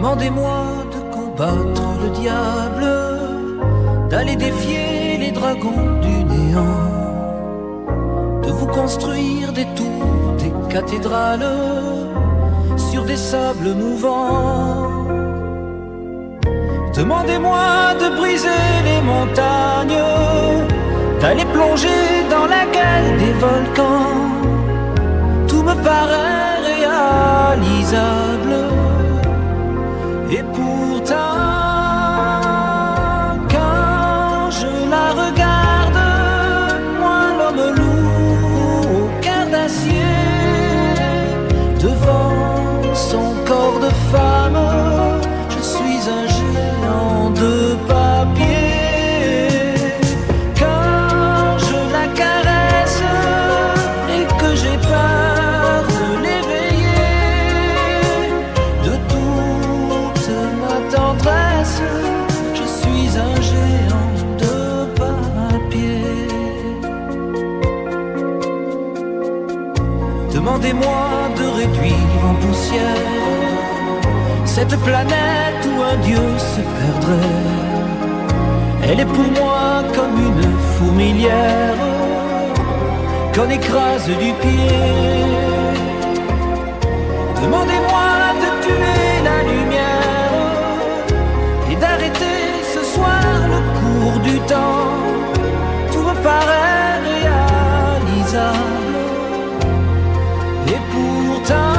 Demandez-moi de combattre le diable, d'aller défier les dragons du néant, de vous construire des tours, des cathédrales sur des sables mouvants. Demandez-moi de briser les montagnes, d'aller plonger dans la gueule des volcans. Tout me paraît réalisable. Et pourtant, quand je la regarde, moi l'homme loup au cœur d'acier, devant son corps de femme, je suis un géant de papier. Quand je la caresse et que j'ai peur de l'éveiller, de toute ma tendresse, je suis un géant de papier. Demandez-moi de réduire en poussière cette planète où un dieu se perdrait. Elle est pour moi comme une fourmilière qu'on écrase du pied. Demandez-moi de tuer la lumière et d'arrêter ce soir le cours du temps. Tout me paraît réalisable. Et pourtant,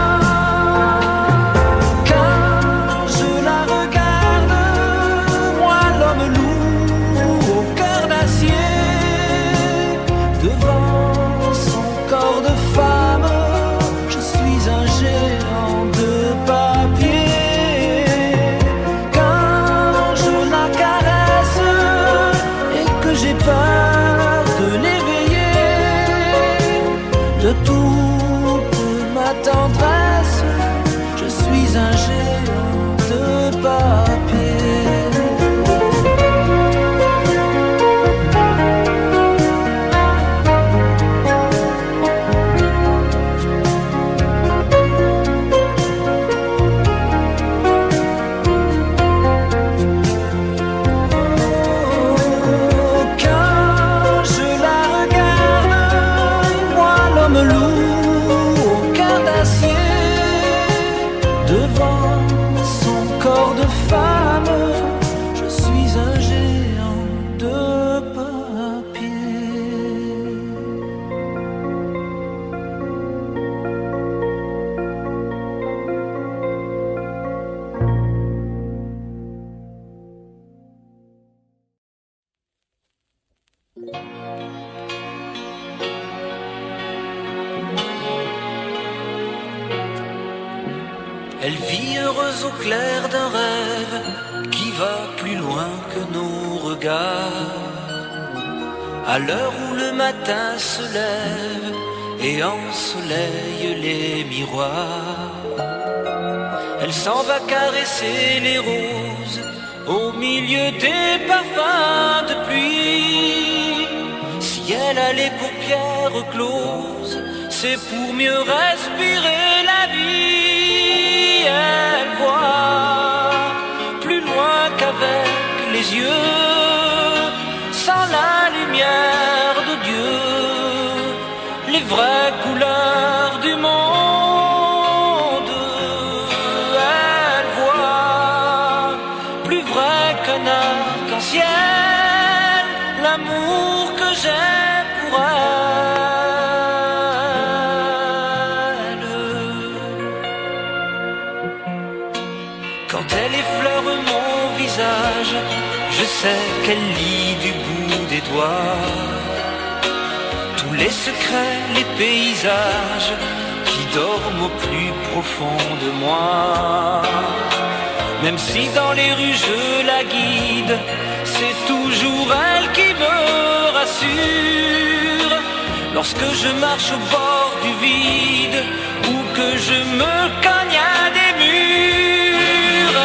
de toute ma tendresse, je suis un géant de papier. Elle vit heureuse au clair d'un rêve qui va plus loin que nos regards. À l'heure où le matin se lève et ensoleille les miroirs, elle s'en va caresser les roses au milieu des parfums de pluie. Si elle a les paupières closes, c'est pour mieux respirer la vie. Elle voit plus loin qu'avec les yeux, sans la lumière de Dieu, les vraies couleurs du monde. Elle voit plus vrai qu'un arc-en-ciel, l'amour que j'ai pour elle. Quand elle effleure mon visage, je sais qu'elle lit du bout des doigts tous les secrets, les paysages qui dorment au plus profond de moi. Même si dans les rues je la guide, c'est toujours elle qui me rassure. Lorsque je marche au bord du vide ou que je me cogne à des murs,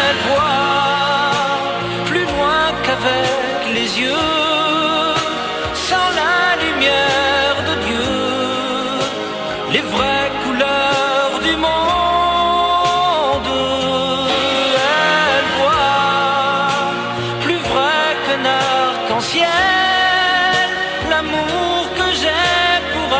elle voit plus loin qu'avec les yeux, sans la lumière de Dieu, les vraies couleurs du monde. ciel l'amour que j'ai pour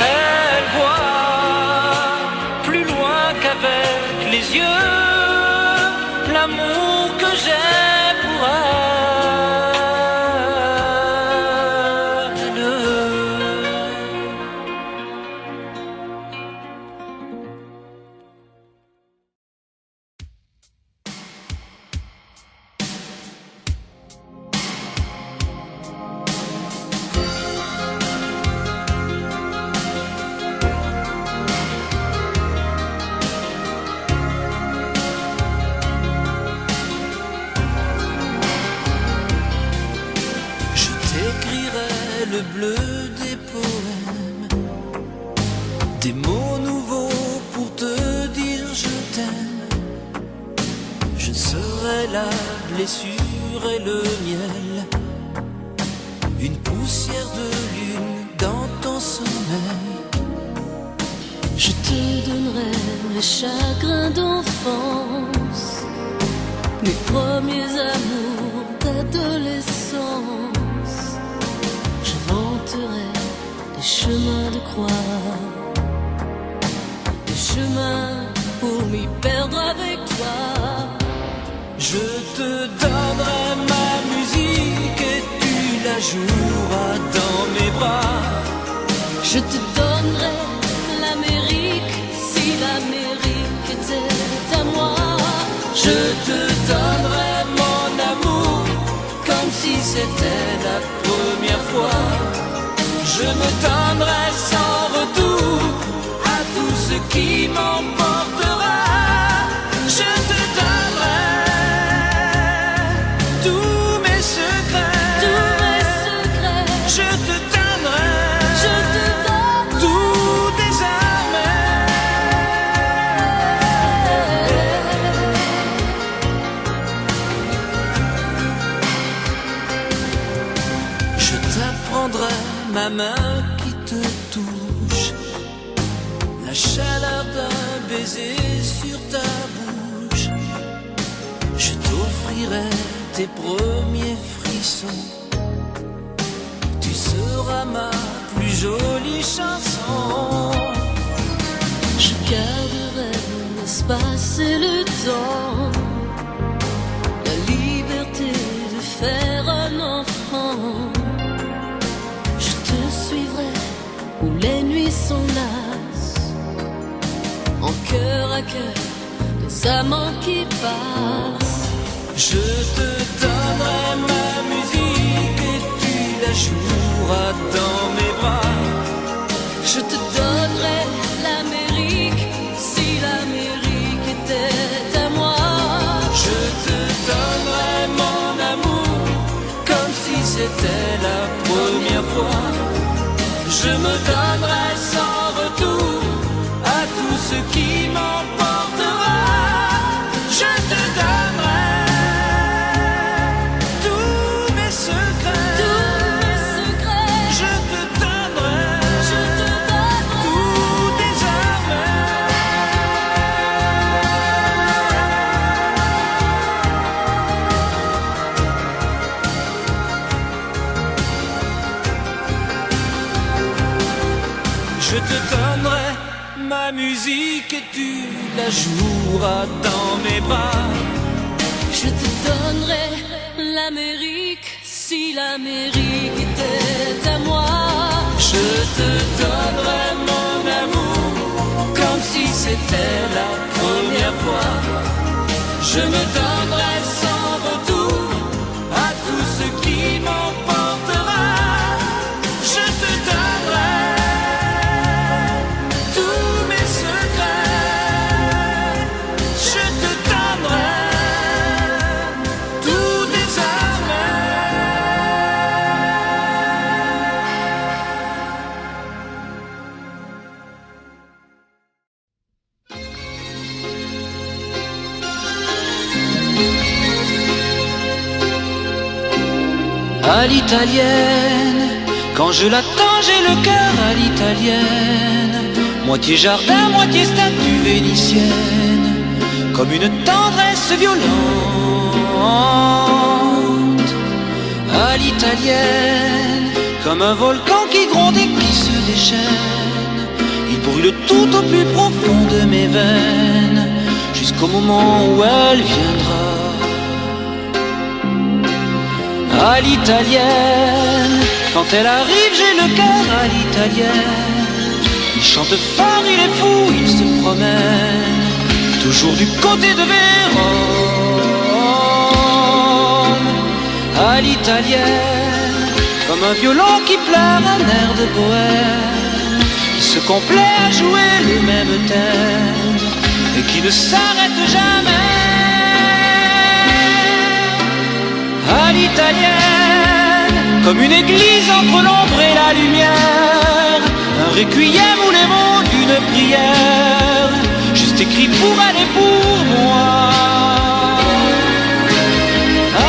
elle voit plus loin qu'avec les yeux l'amour que j'ai pour elle. Je t'écrirai le bleu des poèmes, des mots nouveaux pour te dire je t'aime. Je serai la blessure et le miel, une poussière de lune dans ton sommeil. Je te donnerai mes chagrins d'enfance, mes premiers amours d'adolescence. J'inventerai des chemins de croix, des chemins pour m'y perdre avec toi. Je te donnerai ma musique et tu la joueras dans mes bras. Je te donnerai l'Amérique si l'Amérique était à moi. Je te donnerai mon amour comme si c'était la première fois. Je me donnerai sans retour à tout ce qui m'emportera. Je te donnerai tous mes secrets. Tous mes secrets, Je te donnerai je te donne. tout désormais. Je t'apprendrai ma main qui te touche, la chaleur d'un baiser sur ta bouche. Je t'offrirai tes premiers frissons, tu seras ma plus jolie chanson. Je garderai l'espace et le temps, la liberté de faire un enfant. Je te suivrai où les nuits s'enlacent, en cœur à cœur, des amants qui passent. Je te donnerai ma musique et tu la joueras dans mes bras. Je te donnerai l'Amérique si l'Amérique était à moi. Je te donnerai mon amour comme si c'était la première fois. Je me donnerai sans retour à tout ce qui m'emportera. Je te donnerai tous mes secrets. Tous mes secrets, Je te donnerai je te donnerai. tout désormais. Je te donnerai ma musique et tu la joueras dans mes bras. Je te donnerai l'Amérique si l'Amérique était à moi. Je te donnerai mon amour comme si c'était la première fois. Je me donnerai sans retour à tout ce qui m'emportera. Je te donnerai tous mes secrets. Je te donnerai tout désormais. à l'italienne. Quand je l'attends, j'ai le cœur à l'italienne. Moitié jardin, moitié statue vénitienne, comme une tendresse violente. À l'italienne, comme un volcan qui gronde et qui se déchaîne. Il brûle tout au plus profond de mes veines, jusqu'au moment où elle viendra. À l'italienne, quand elle arrive, j'ai le cœur à l'italienne. Il chante fort, il est fou, il se promène, toujours du côté de Vérone. À l'italienne, comme un violon qui pleure un air de bohème, qui se complaît à jouer le même thème et qui ne s'arrête jamais. À l'italienne, comme une église entre l'ombre et la lumière, un requiem ou les mots d'une prière, juste écrit pour elle et pour moi.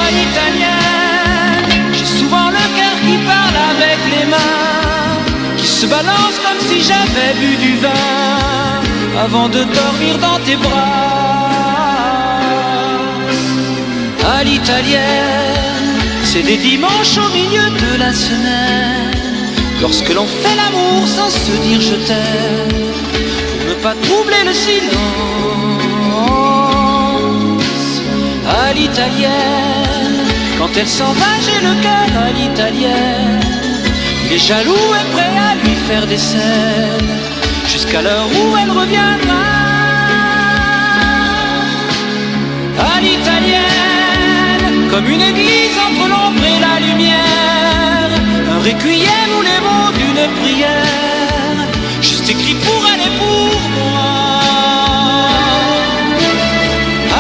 À l'italienne, j'ai souvent le cœur qui parle avec les mains, qui se balance comme si j'avais bu du vin avant de dormir dans tes bras. À l'italienne, c'est des dimanches au milieu de la semaine, lorsque l'on fait l'amour sans se dire je t'aime, pour ne pas troubler le silence. À l'italienne, quand elle s'en va, j'ai le cœur à l'italienne. Il est jaloux et prêt à lui faire des scènes, jusqu'à l'heure où elle reviendra. À l'italienne, comme une église entre l'ombre et la lumière, un requiem ou les mots d'une prière, juste écrit pour elle et pour moi.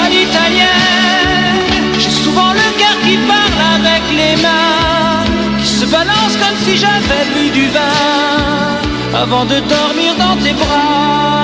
À l'italienne, j'ai souvent le cœur qui parle avec les mains, qui se balance comme si j'avais bu du vin avant de dormir dans tes bras.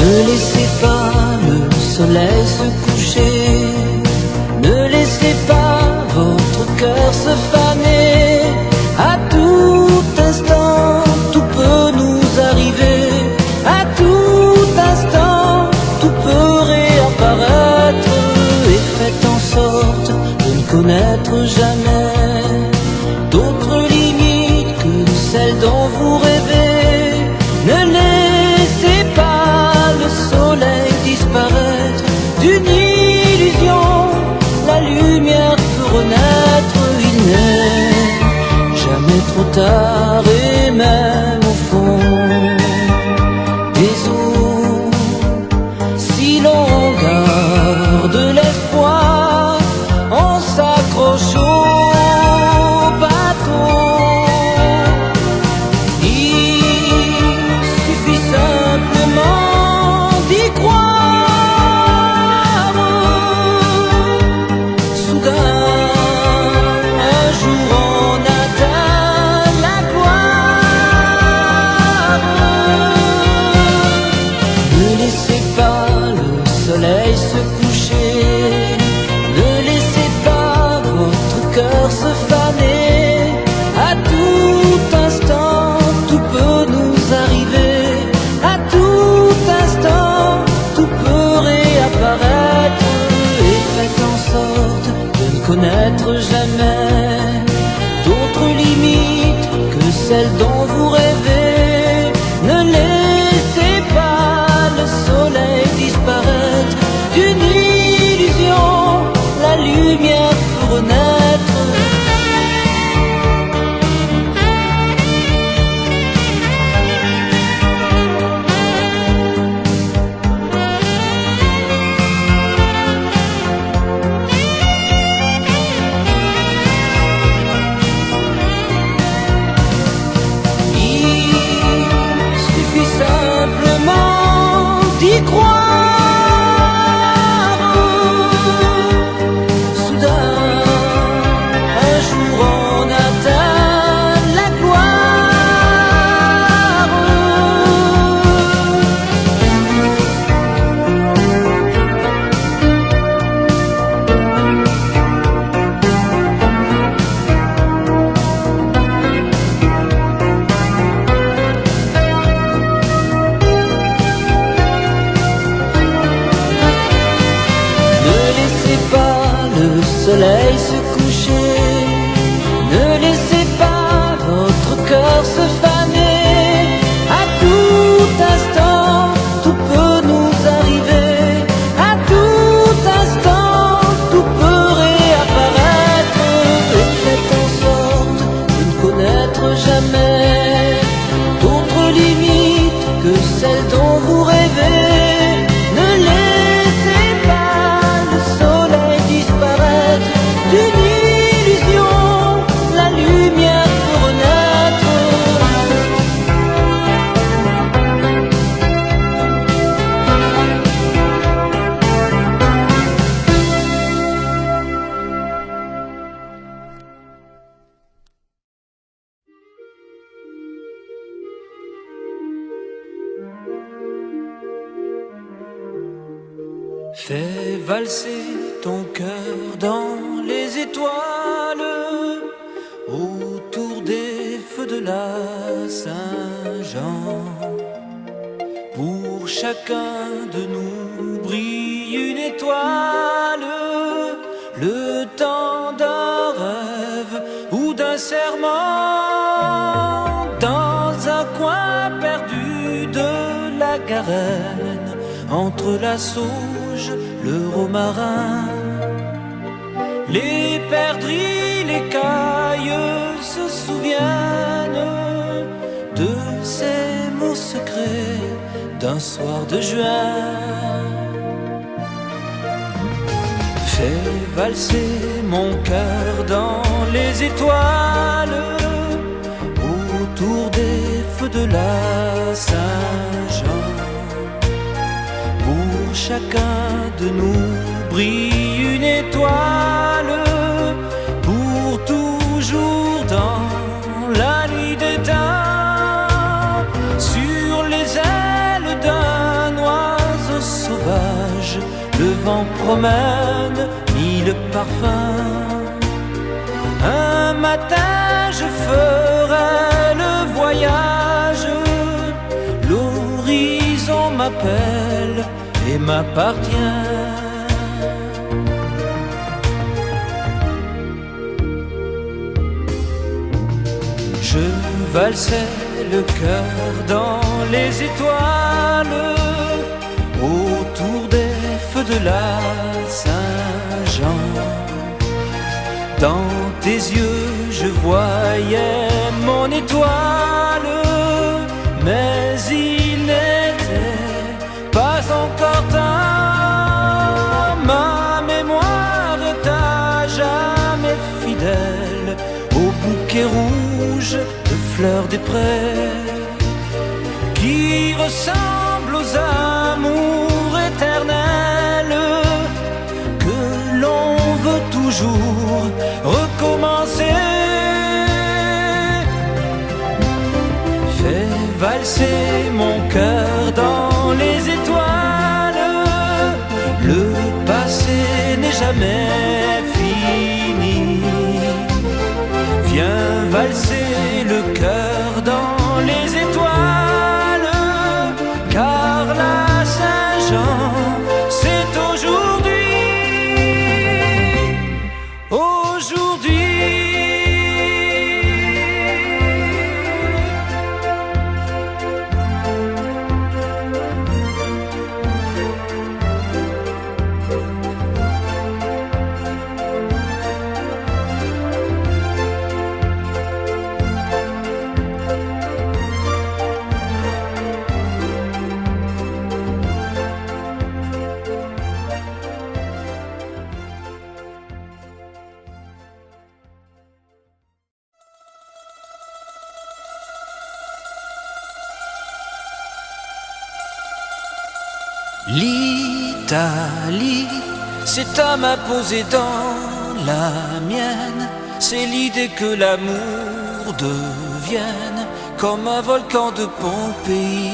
Ne laissez pas le soleil se coucher, ne laissez pas votre cœur se faner. À tout instant, tout peut nous arriver. À tout instant, tout peut réapparaître. Et faites en sorte de ne connaître jamais d'autres limites que celles dont vous rêvez. Ne laissez pas le soleil disparaître d'une illusion. La lumière peut renaître, il n'est jamais trop tard. Et même au fond des eaux, si l'on garde l'espoir, on s'accroche au bateau. Il suffit simplement d'y croire. Soudain, un jour on atteint la gloire. Fais valser ton cœur dans les étoiles, autour des feux de la Saint-Jean. Pour chacun de nous brille une étoile, le temps d'un rêve ou d'un serment. Dans un coin perdu de la Garenne, entre la Sauge, le romarin, les perdrix, les cailles se souviennent de ces mots secrets d'un soir de juin. Fais valser mon cœur dans les étoiles, autour des feux de la Saint-Jean. Pour chacun de nous brille une étoile, pour toujours dans la nuit d'étain. Sur les ailes d'un oiseau sauvage, le vent promène mille parfums. Un matin je ferai le voyage, l'horizon m'appelle et m'appartient. Je valsais le cœur dans les étoiles, autour des feux de la Saint-Jean. Dans tes yeux je voyais mon étoile, mais il n'était pas encore temps. Ma mémoire est à jamais fidèle au bouquet rouge de fleurs des prés, qui ressemble aux amours éternels que l'on veut toujours recommencer. Fais valser mon cœur dans les étoiles, le passé n'est jamais fini. Viens valser le cœur dans les étoiles, car la Saint-Jean, c'est aujourd'hui. Aujourd'hui. L'Italie, c'est à m'imposer dans la mienne. C'est l'idée que l'amour devienne comme un volcan de Pompéi.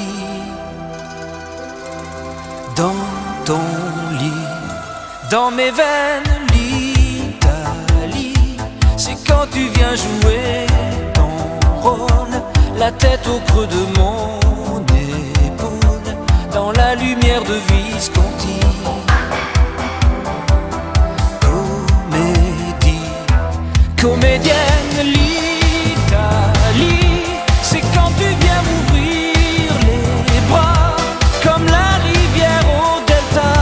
Dans ton lit, dans mes veines, l'Italie, c'est quand tu viens jouer ton rôle, la tête au creux de mon épaule, dans la lumière de Visconti. Comédienne, l'Italie, c'est quand tu viens m'ouvrir les bras, comme la rivière au delta.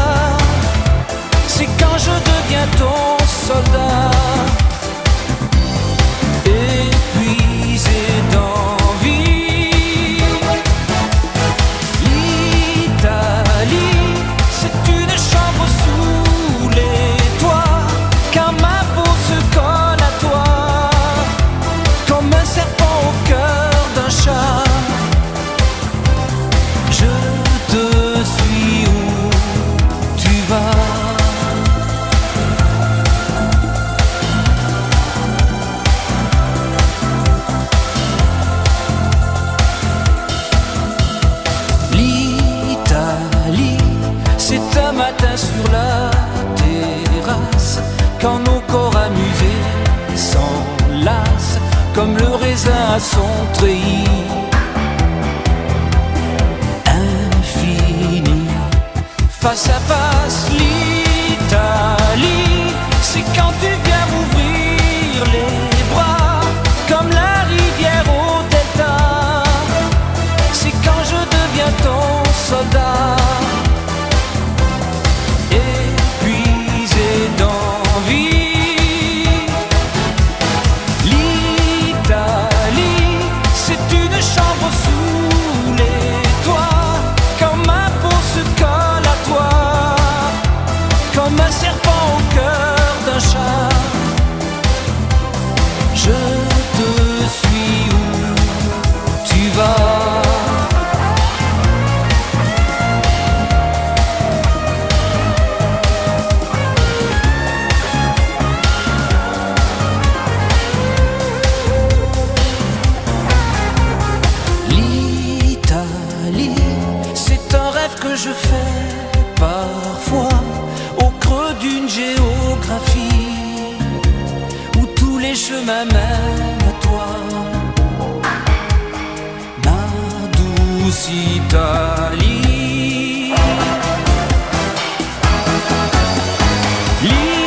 C'est quand je deviens ton soldat, épuisé d'envie. L'Italie, c'est C'est un matin sur la terrasse, quand nos corps amusés s'enlacent, comme le raisin à son treillis infini. Face à face, l'Italie, c'est quand tu viens m'ouvrir les bras, comme la rivière au delta. C'est quand je deviens ton soldat, épuisé d'envie. L'Italie, c'est une chambre sous les toits, quand ma peau se colle à toi, comme un serpent au cœur d'un chat. Je te suis où tu vas. Que je fais parfois au creux d'une géographie où tous les chemins mènent à toi, ma douce Italie. L'Italie,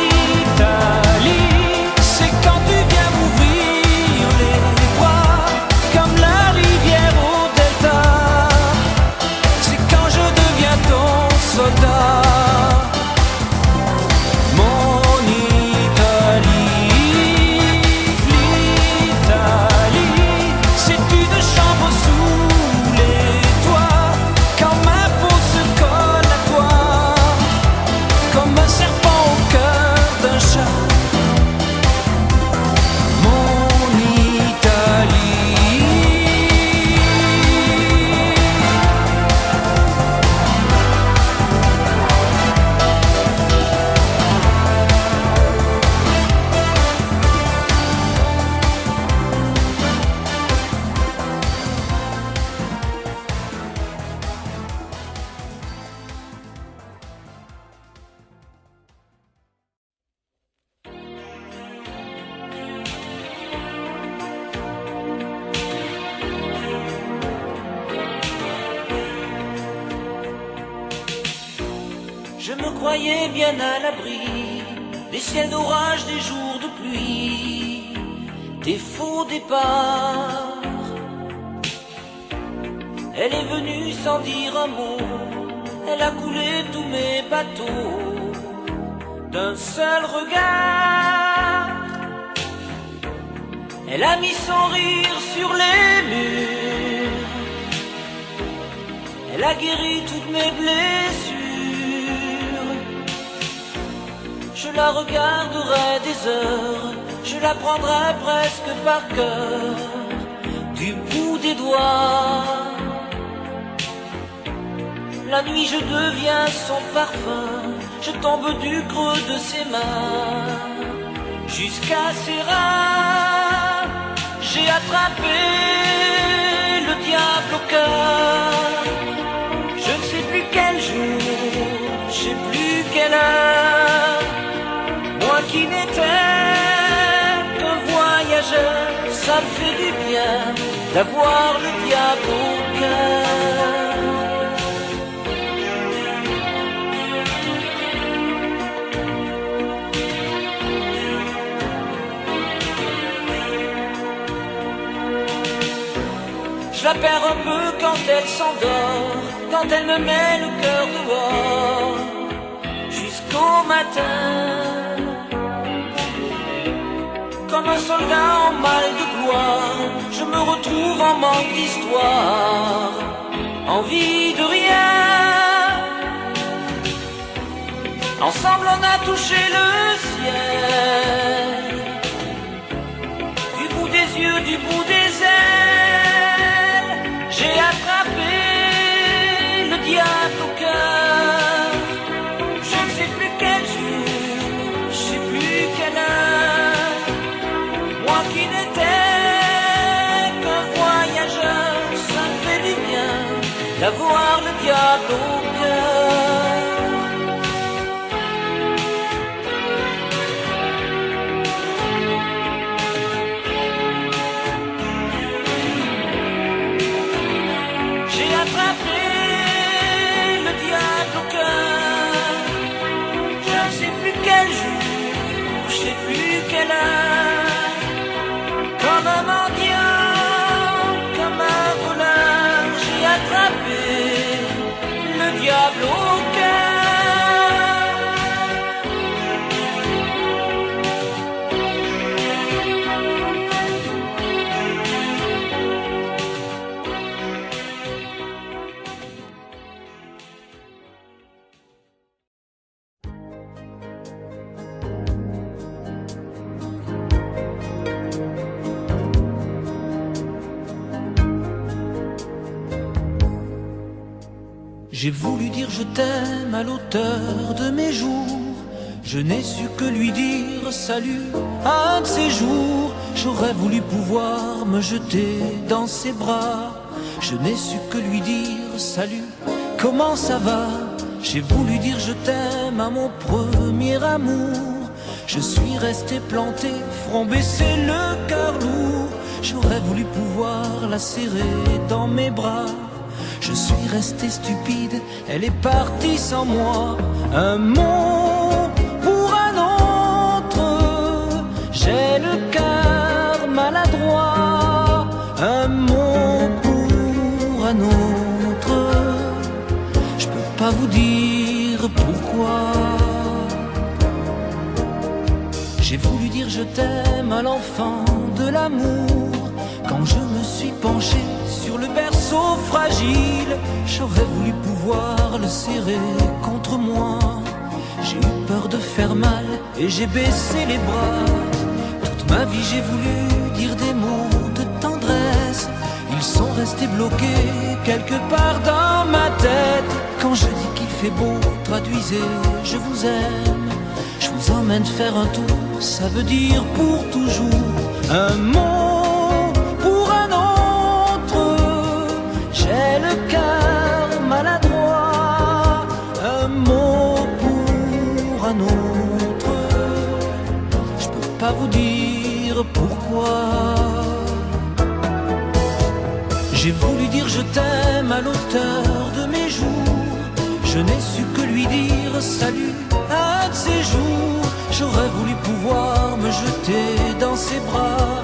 c'est quand tu viens m'ouvrir les bras, comme la rivière au delta. Soldat, mon Italie, l'Italie, c'est une chambre sous les toits, quand ma peau se colle à toi, comme un serpent au cœur d'un chat. Mon Italie. Je me croyais bien à l'abri des ciels d'orage, des jours de pluie, des faux départs. Elle est venue sans dire un mot, elle a coulé tous mes bateaux d'un seul regard. Elle a mis son rire sur les murs, elle a guéri toutes mes blessures. Je la regarderai des heures, je la prendrai presque par cœur, du bout des doigts. La nuit je deviens son parfum, je tombe du creux de ses mains, jusqu'à ses reins. J'ai attrapé le diable au cœur. Je ne sais plus quel jour, je ne sais plus quelle heure. Moi qui n'étais qu'un voyageur, ça me fait du bien d'avoir le diable au cœur. Je la perds un peu quand elle s'endort, quand elle me met le cœur dehors, jusqu'au matin. Comme un soldat en mal de gloire, je me retrouve en manque d'histoire, envie de rien. Ensemble on a touché le ciel, du bout des yeux, du bout des ailes. J'ai attrapé le diable au cœur. Je ne sais plus quel jour, je ne sais plus quelle heure. Moi qui n'étais qu'un voyageur, ça me fait du bien d'avoir le diable au cœur. J'ai voulu dire je t'aime à l'auteur de mes jours. Je n'ai su que lui dire salut à un de ces jours. J'aurais voulu pouvoir me jeter dans ses bras. Je n'ai su que lui dire salut, comment ça va? J'ai voulu dire je t'aime à mon premier amour. Je suis resté planté, front baissé, le cœur lourd. J'aurais voulu pouvoir la serrer dans mes bras. Je suis resté stupide, elle est partie sans moi. Un mot pour un autre, j'ai le cœur maladroit. Un mot pour un autre, je peux pas vous dire pourquoi. J'ai voulu dire je t'aime à l'enfant de l'amour. Quand je me suis penché sur le berceau fragile, j'aurais voulu pouvoir le serrer contre moi. J'ai eu peur de faire mal et j'ai baissé les bras. Toute ma vie j'ai voulu dire des mots de tendresse. Ils sont restés bloqués quelque part dans ma tête. Quand je dis qu'il fait beau, traduisez je vous aime. Je vous emmène faire un tour, ça veut dire pour toujours. Un mot pour un autre, j'ai le cœur maladroit. Un mot pour un autre, je peux pas vous dire pourquoi. J'ai voulu dire je t'aime à l'auteur de mes jours. Je n'ai su que lui dire salut un de ces jours. J'aurais voulu pouvoir me jeter dans ses bras.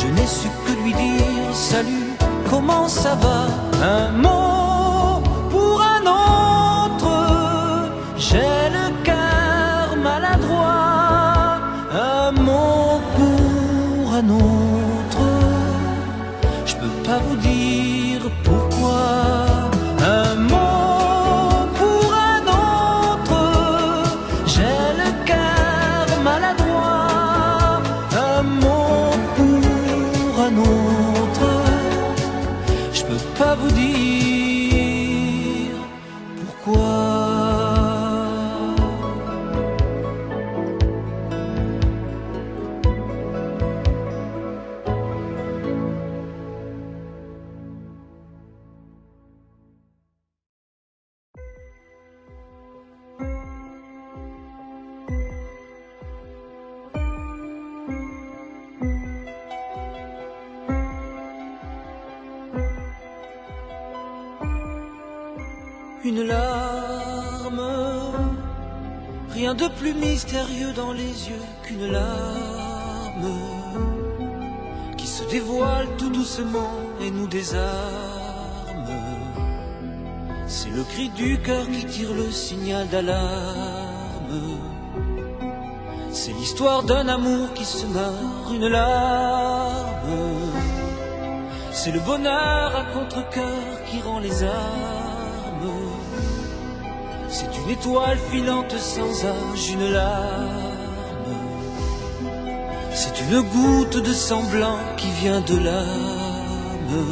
Je n'ai su que lui dire salut, comment ça va? Un mot pour un autre, j'ai le cœur maladroit. Un mot pour un autre, je peux pas vous dire pourquoi. Un mot pour un autre, j'ai le cœur maladroit. Un mot pour un autre, je peux pas vous dire pourquoi. Une larme, rien de plus mystérieux dans les yeux qu'une larme qui se dévoile tout doucement et nous désarme. C'est le cri du cœur qui tire le signal d'alarme. C'est l'histoire d'un amour qui se meurt, une larme. C'est le bonheur à contre-cœur qui rend les armes. C'est une étoile filante sans âge, une larme. C'est une goutte de sang blanc qui vient de l'âme.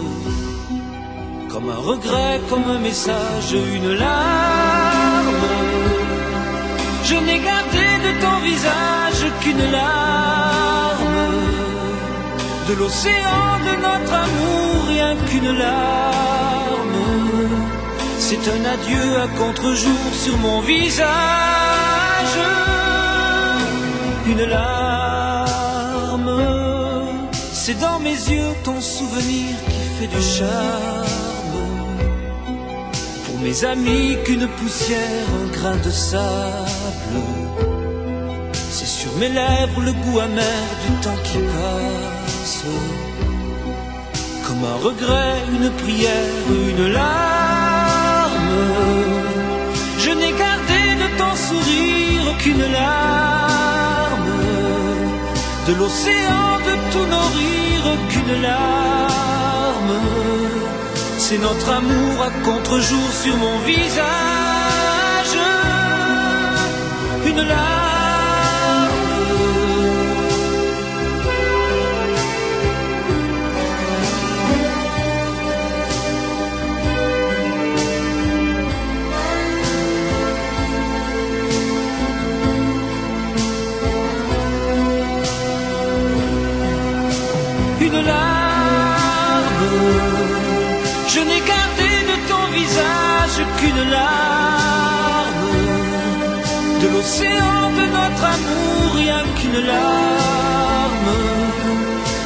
Comme un regret, comme un message, une larme. Je n'ai gardé de ton visage qu'une larme. De l'océan de notre amour, rien qu'une larme. C'est un adieu à contre-jour sur mon visage. Une larme. C'est dans mes yeux ton souvenir qui fait du charme. Pour mes amis qu'une poussière, un grain de sable. C'est sur mes lèvres le goût amer du temps qui passe. Comme un regret, une prière, une larme. Je n'ai gardé de ton sourire qu'une larme. De l'océan de tout nourrir qu'une larme. C'est notre amour à contre-jour sur mon visage. Une larme. qu'une larme de l'océan de notre amour, rien qu'une larme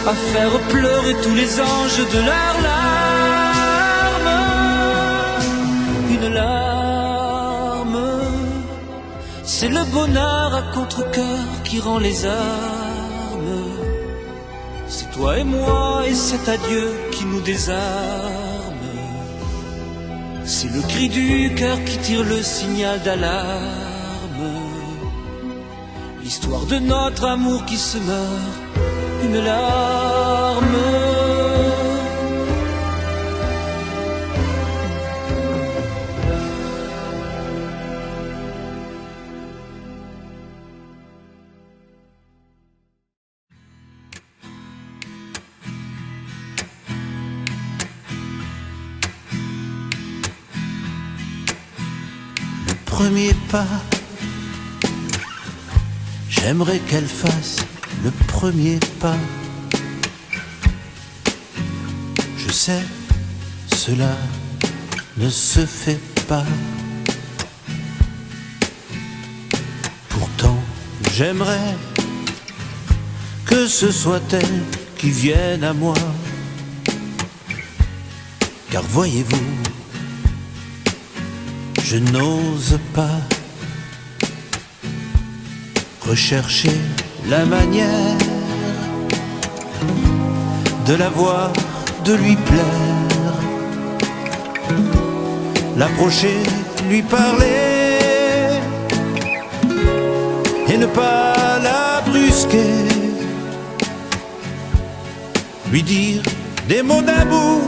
à faire pleurer tous les anges de leurs larmes. Une larme, c'est le bonheur à contre-cœur qui rend les armes. C'est toi et moi et cet adieu qui nous désarme. C'est le cri du cœur qui tire le signal d'alarme. L'histoire de notre amour qui se meurt, une larme. Premier pas, j'aimerais qu'elle fasse le premier pas. Je sais, cela ne se fait pas. Pourtant, j'aimerais que ce soit elle qui vienne à moi. Car voyez-vous, je n'ose pas rechercher la manière de la voir, de lui plaire, l'approcher, lui parler et ne pas la brusquer, lui dire des mots d'amour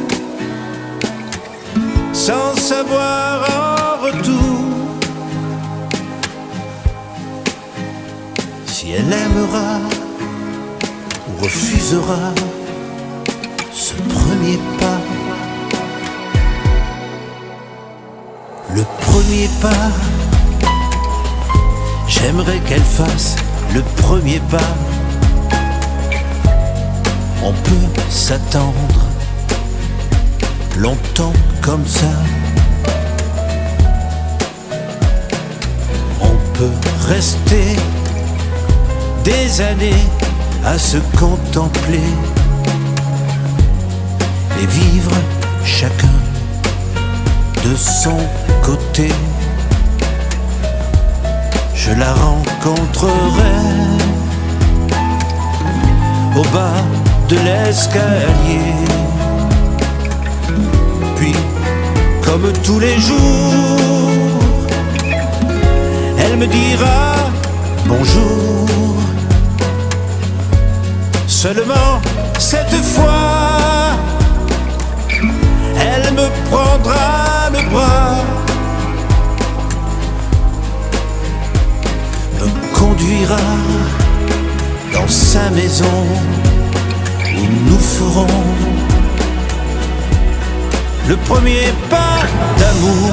sans savoir en retour si elle aimera ou refusera ce premier pas. Le premier pas, j'aimerais qu'elle fasse le premier pas. On peut s'attendre longtemps comme ça. On peut rester des années à se contempler et vivre chacun de son côté. Je la rencontrerai au bas de l'escalier, puis comme tous les jours, elle me dira bonjour. Seulement cette fois, elle me prendra le bras, me conduira dans sa maison où nous ferons le premier pas d'amour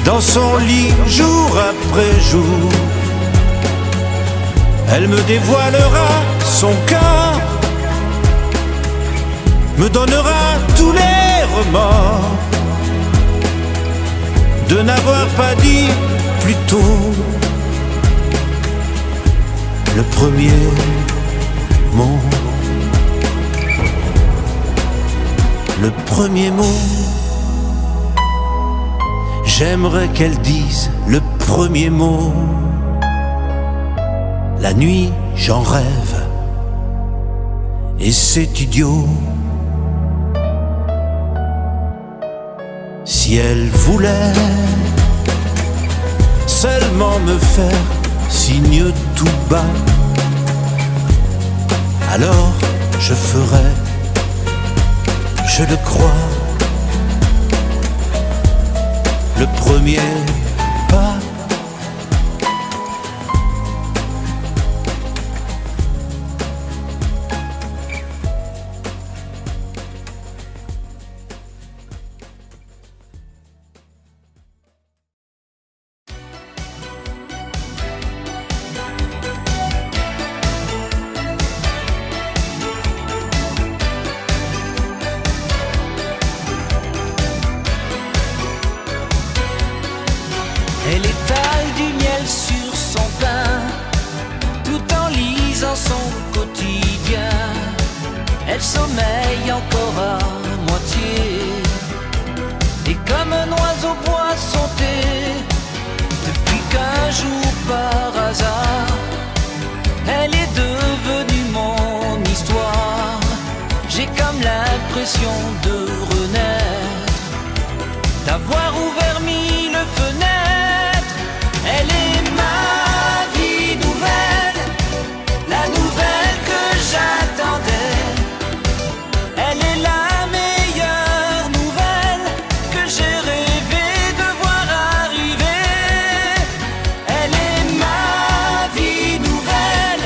dans son lit jour après jour. Elle me dévoilera son cœur, me donnera tous les remords de n'avoir pas dit plus tôt le premier mot. Le premier mot, j'aimerais qu'elle dise le premier mot. La nuit, j'en rêve, et c'est idiot. Si elle voulait seulement me faire signe tout bas, alors je ferais, je le crois, le premier pas. Elle étale du miel sur son pain, tout en lisant son quotidien. Elle sommeille encore à moitié, et comme un oiseau poissonté, depuis qu'un jour par hasard, elle est devenue mon histoire. J'ai comme l'impression de renaître, d'avoir ouvert mille fenêtres. Elle est ma vie nouvelle, la nouvelle que j'attendais. Elle est la meilleure nouvelle que j'ai rêvé de voir arriver. Elle est ma vie nouvelle,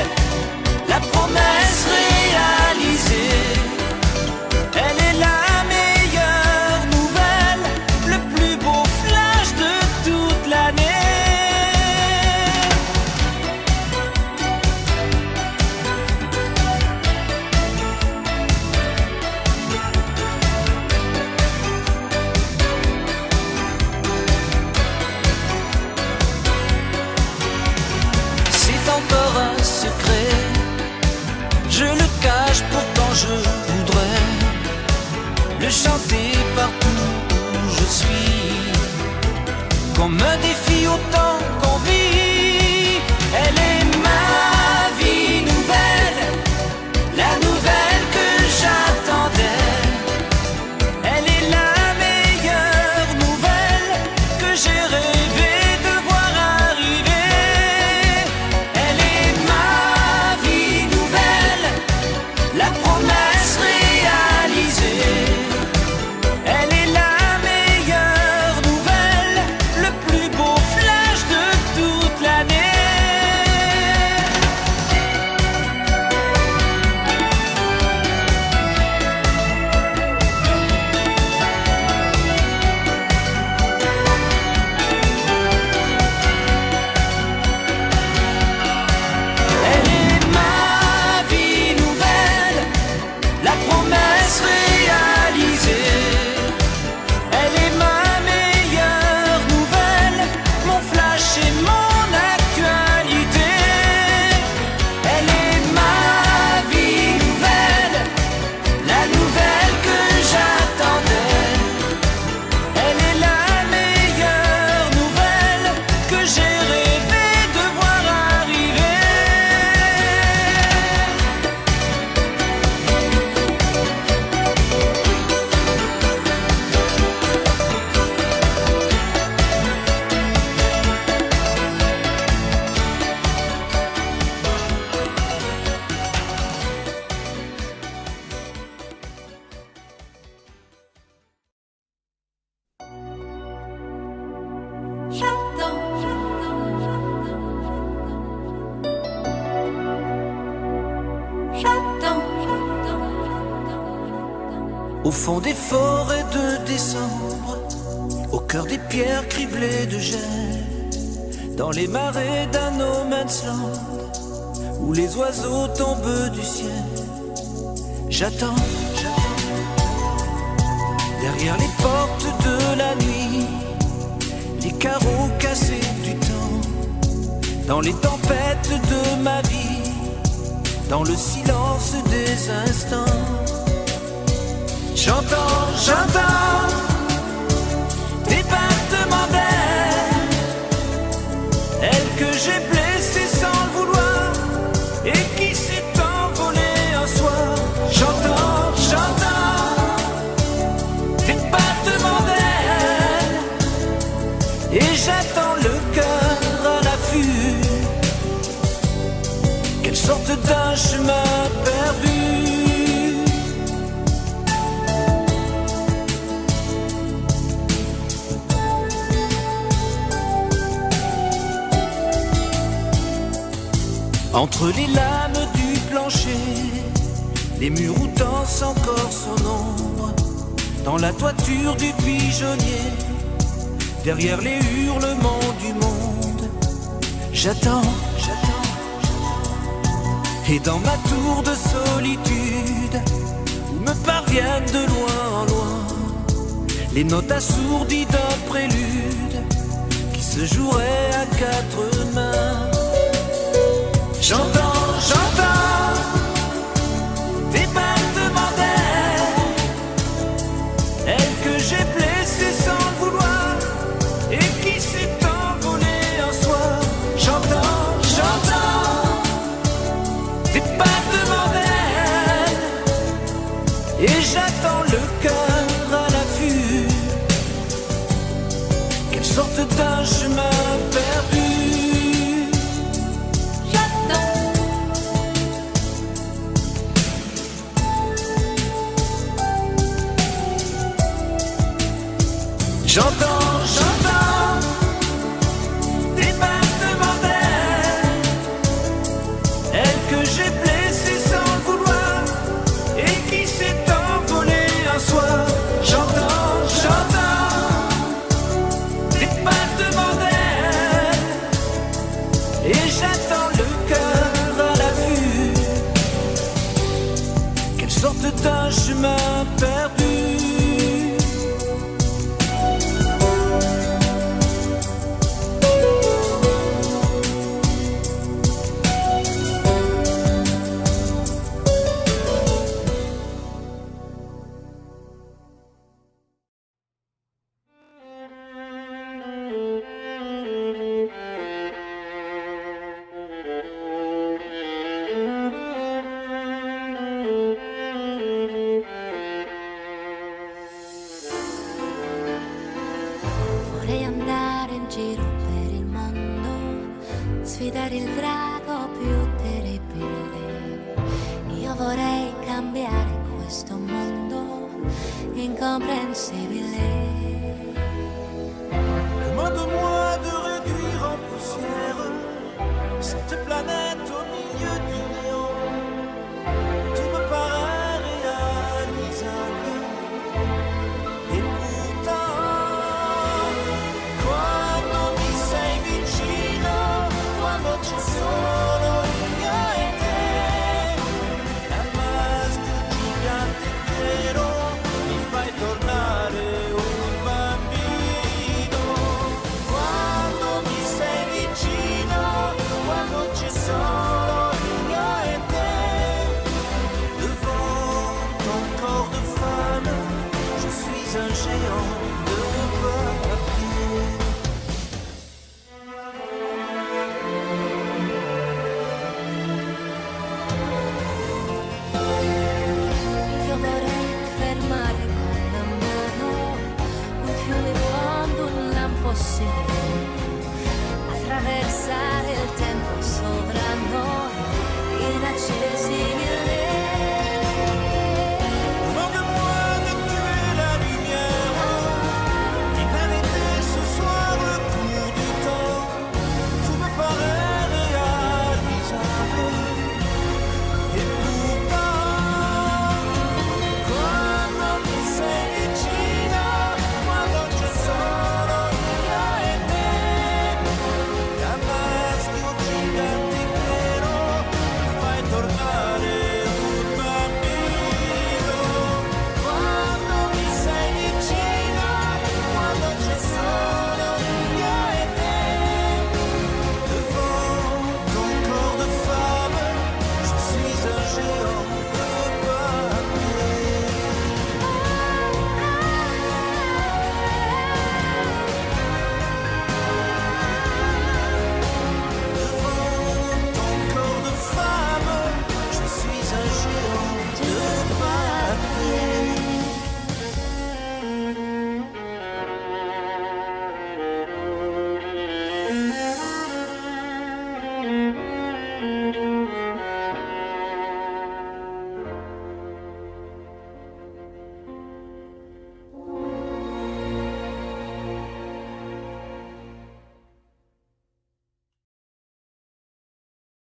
la promesse réalisée. Elle est la meilleure nouvelle, le plus beau flash de toute l'année. C'est encore un secret, je le cache, pourtant je voudrais le chanter partout où je suis, comme un défi autant qu'on vit. Elle est ma vie nouvelle, la nouvelle que j'attendais. Elle est la meilleure nouvelle que j'ai rêvé de voir arriver. Elle est ma vie nouvelle, la promesse réalisée. Elle est la meilleure nouvelle, le plus beau flash de toute l'année. Elle est ma vie nouvelle, la promesse réalisée. Elle est ma meilleure nouvelle, mon flash et mon actualité. Elle est ma vie nouvelle, la nouvelle que j'attendais. Elle est la meilleure nouvelle que j'ai rêvé de voir arriver. Au fond des forêts de décembre, au cœur des pierres criblées de gel, dans les marais d'un no man's land, où les oiseaux tombent du ciel, j'attends, derrière les portes de la nuit, les carreaux cassés du temps, dans les tempêtes de ma vie, dans le silence des instants. J'entends des battements d'aile, elle que j'ai blessée sans le vouloir et qui s'est envolée un soir. J'entends des battements d'aile et j'attends le cœur à l'affût, qu'elle sorte d'un chemin perdu. Entre les lames du plancher, les murs où danse encore son ombre, dans la toiture du pigeonnier, derrière les hurlements du monde, j'attends. Et dans ma tour de solitude, où me parviennent de loin en loin les notes assourdies d'un prélude qui se se jouerait à quatre mains. J'entends, j'entends des battements d'air, elle que j'ai blessée sans le vouloir et qui s'est envolée un soir. J'entends, j'entends des battements d'air et j'attends le cœur à l'affût qu'elle sorte d'un chemin perdu. J'entends, j'entends des battements d'air, elle que j'ai blessée sans le vouloir et qui s'est envolée un soir. J'entends, j'entends des battements d'air et j'attends le cœur à l'affût qu'elle sorte d'un chemin perdu. Vorrei andare in giro per il mondo, sfidare il drago più terribile. Io vorrei cambiare questo mondo incomprensibile.